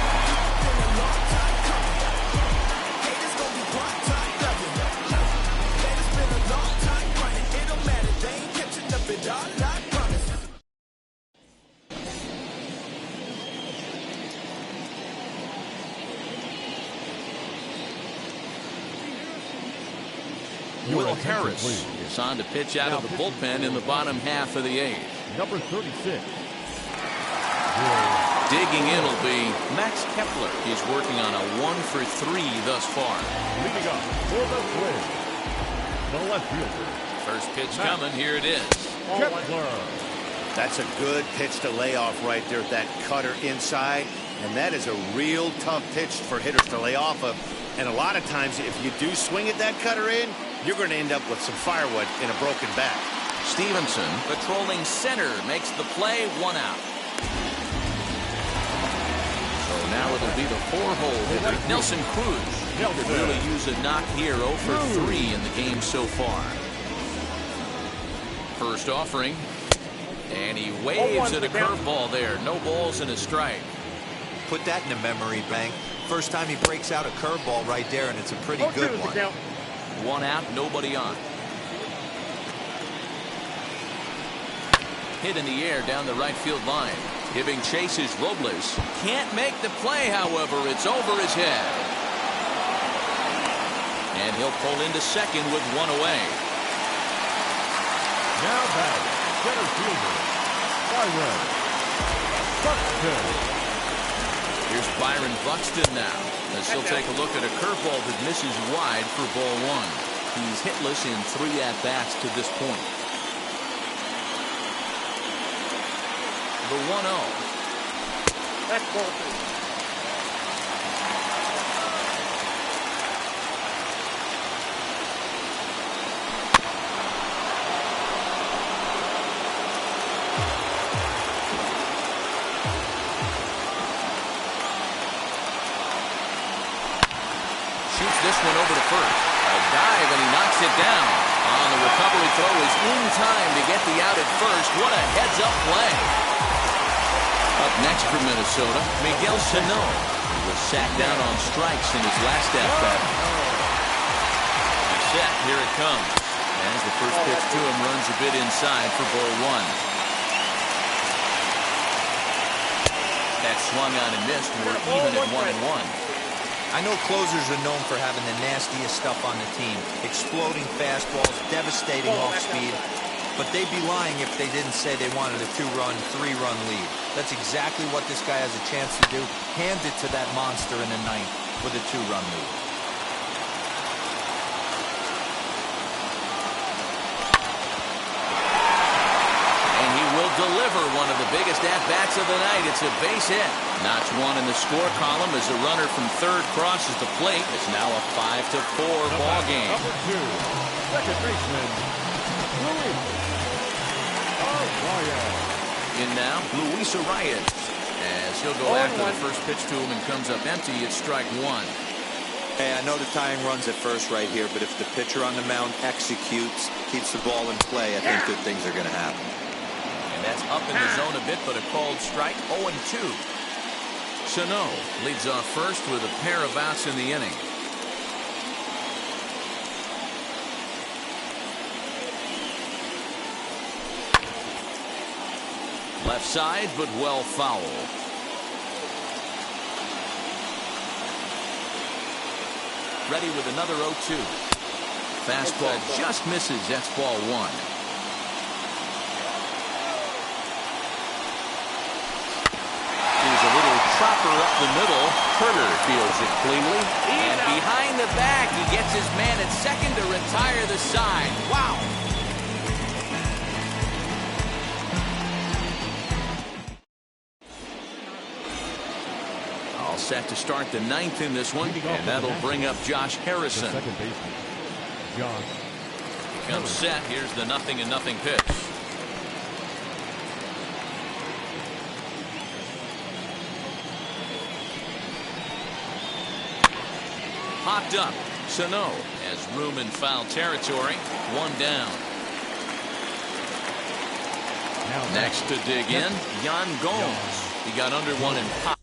Will Harris is on to pitch out of the bullpen in the bottom half of the 8th. Number 36. Digging in will be Max Kepler. He's working on a 1 for 3 thus far. Leading up for the win, the left fielder. First pitch coming. Here it is. Kepler. That's a good pitch to lay off right there. That cutter inside. And that is a real tough pitch for hitters to lay off of. And a lot of times, if you do swing at that cutter in, you're going to end up with some firewood in a broken bat. Stevenson patrolling center makes the play. 1 out. So now it'll be the 4-hole hitter, Nelson Cruz. He could really use a knock here. 0 for 3 in the game so far. First offering. And he waves at a curveball there. No balls and a strike. Put that in a memory bank. First time he breaks out a curveball right there, and it's a pretty good one. 1 out, nobody on. Hit in the air down the right field line. Giving chase is Robles. Can't make the play, however. It's over his head. And he'll pull into second with 1 away. Now batting, center fielder, Byron Buxton. Here's Byron Buxton now, as he'll take a look at a curveball that misses wide for ball 1. He's hitless in 3 at-bats to this point. The 1-0. That's ball 2. This one over to first. A dive, and he knocks it down. On the recovery throw is in time to get the out at first. What a heads-up play. Up next for Minnesota, Miguel Sano. He was sat down on strikes in his last at-bat. He's set. Here it comes. As the first pitch to him runs a bit inside for ball 1. That swung on and missed. We're even at 1-1. I know closers are known for having the nastiest stuff on the team. Exploding fastballs, devastating off speed. But they'd be lying if they didn't say they wanted a 2-run, 3-run lead. That's exactly what this guy has a chance to do. Hand it to that monster in the 9th with a 2-run lead. And he will deliver deliver one of the biggest at-bats of the night. It's a base hit. Notch one in the score column as the runner from third crosses the plate. It's now a 5-4 ball game. Number 2, second baseman, Luis Arias. In now, Luis Arias. As he'll go after the first pitch to him and comes up empty, it's strike one. Hey, I know the tying runs at first right here, but if the pitcher on the mound executes, keeps the ball in play, I think good things are going to happen. And that's up in the zone a bit, but a called strike, 0-2. Sano leads off first with a pair of outs in the inning. Left side, but well foul. Ready with another 0-2. Fastball just misses. That's ball one. Here's a little chopper up the middle. Turner fields it cleanly. And behind the back, he gets his man at second to retire the side. Wow. All set to start the ninth in this one, and that'll bring up Josh Harrison. The second baseman, Josh. Comes set. Here's the 0-0 pitch. Popped up. Sano has room in foul territory. One down. Next to dig in, Yan Gomes. He got under one and popped.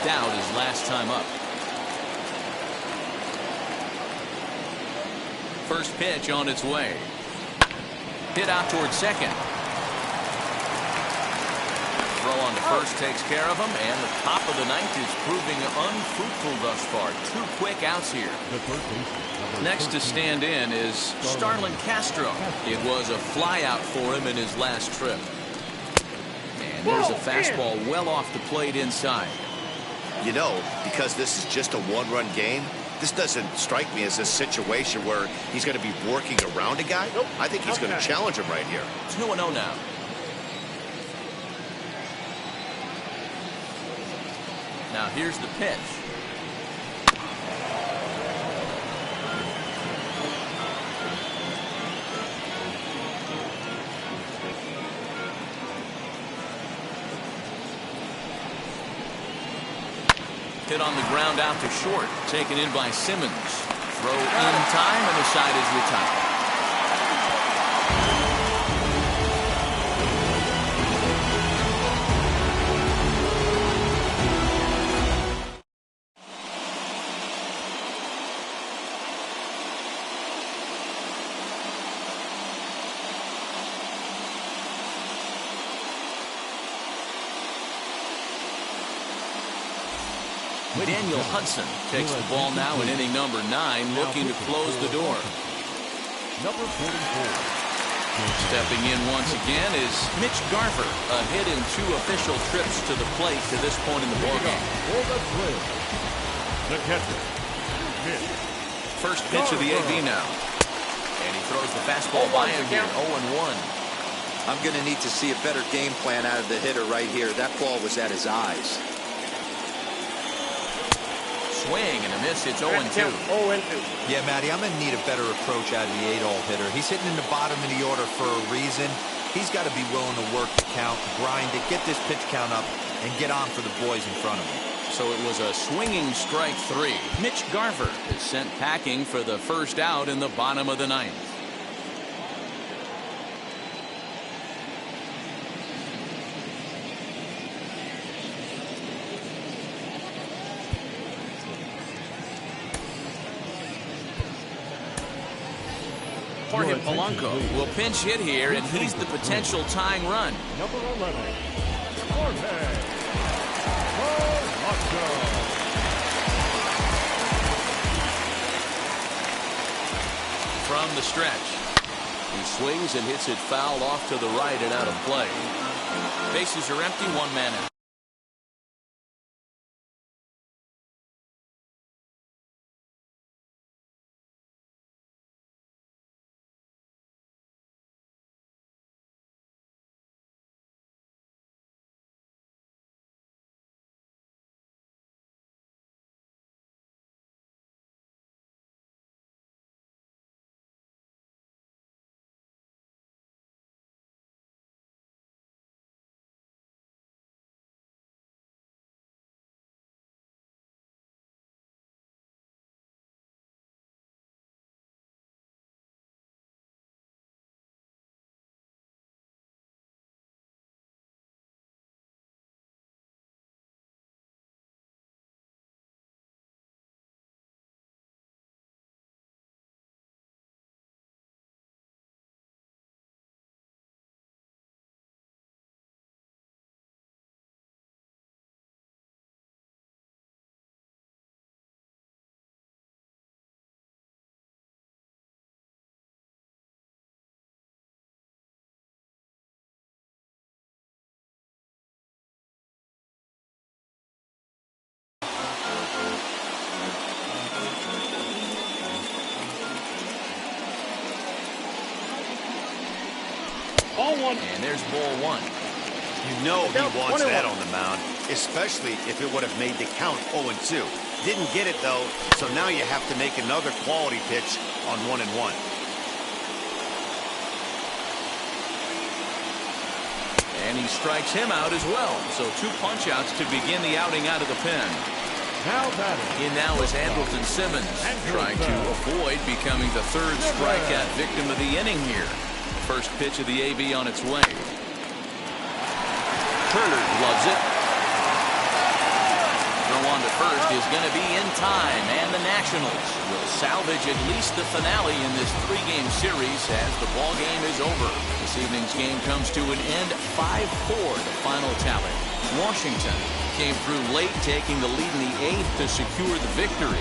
Out his last time up. First pitch on its way. Hit out towards second. Throw on to first takes care of him, and the top of the ninth is proving unfruitful thus far. 2 quick outs here. Next to stand in is Starlin Castro. It was a fly out for him in his last trip. And there's a fastball well off the plate inside. You know, because this is just a one-run game, this doesn't strike me as a situation where he's going to be working around a guy. I think he's going to challenge him right here. 2-0 now. Now here's the pitch. Hit on the ground out to short. Taken in by Simmons. Throw in time, and the side is retired. Daniel Hudson takes the ball now in inning number 9, looking to close the door. Number 44. Stepping in once again is Mitch Garver, a hit in 2 official trips to the plate to this point in the ballgame. The catcher, Mitch. First pitch of the AB now. And he throws the fastball by him here, 0-1. I'm going to need to see a better game plan out of the hitter right here. That ball was at his eyes. Swing and a miss. It's 0-2. 0-2. Yeah, Matty, I'm going to need a better approach out of the 8-hole hitter. He's hitting in the bottom of the order for a reason. He's got to be willing to work the count, grind it, get this pitch count up, and get on for the boys in front of him. So it was a swinging strike 3. Mitch Garver is sent packing for the first out in the bottom of the 9th. Jorge Polanco will pinch hit here, and he's the potential tying run. Number 11, Jorge Polanco. From the stretch, he swings and hits it foul off to the right and out of play. Bases are empty, 1 man out. Ball 1. And there's ball 1. You know he wants that on the mound, especially if it would have made the count 0-2. Didn't get it, though, so now you have to make another quality pitch on 1-1. And he strikes him out as well. So 2 punch-outs to begin the outing out of the pen. Now batting. In now is Andrelton Simmons, trying to avoid becoming the 3rd strikeout victim of the inning here. First pitch of the AB on its way. Turner loves it. Throw on to first is going to be in time, and the Nationals will salvage at least the finale in this 3-game series as the ball game is over. This evening's game comes to an end, 5-4, the final tally. Washington came through late, taking the lead in the 8th to secure the victory.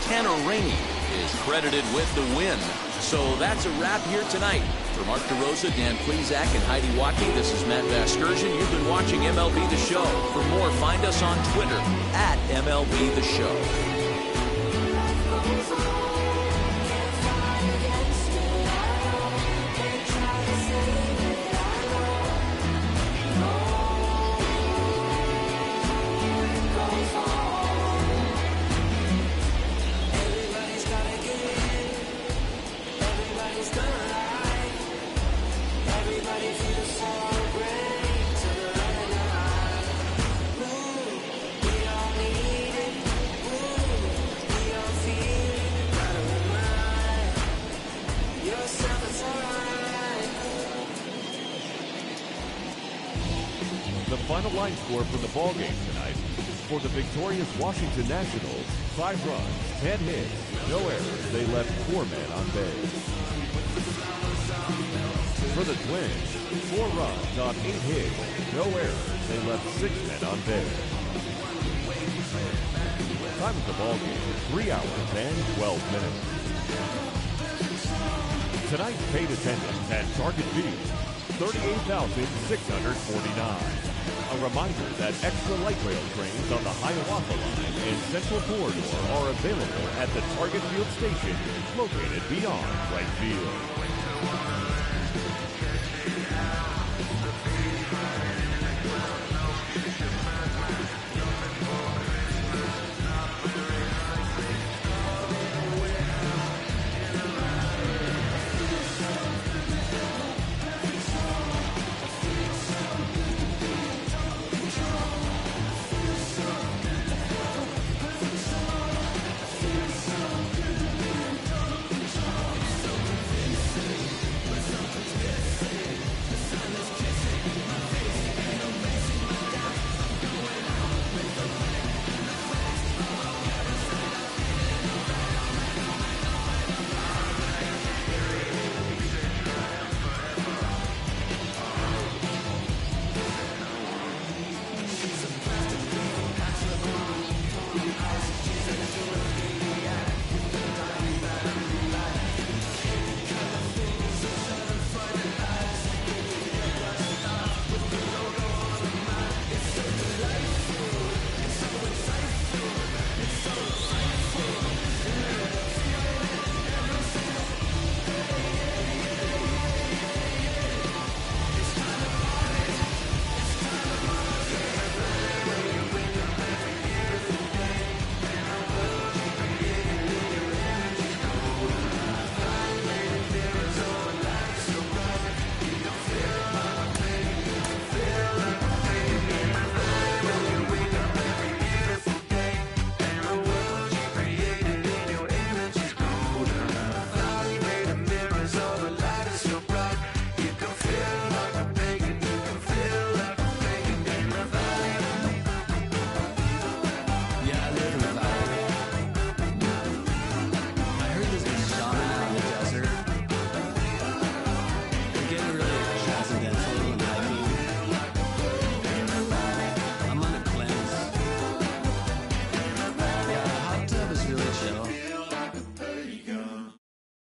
Tanner Rainey is credited with the win. So that's a wrap here tonight. For Mark DeRosa, Dan Plesac, and Heidi Watkey, this is Matt Vasgersian. You've been watching MLB The Show. For more, find us on Twitter at MLB The Show. The final line score for the ball game tonight: for the victorious Washington Nationals, 5 runs, 10 hits, no errors. They left 4 men on base. For the Twins, 4 runs on 8 hits, no errors. They left 6 men on base. Time of the ball game: 3 hours and 12 minutes. Tonight's paid attendance at Target Field, 38,649. A reminder that extra light rail trains on the Hiawatha Line and Central Corridor are available at the Target Field station located beyond right field.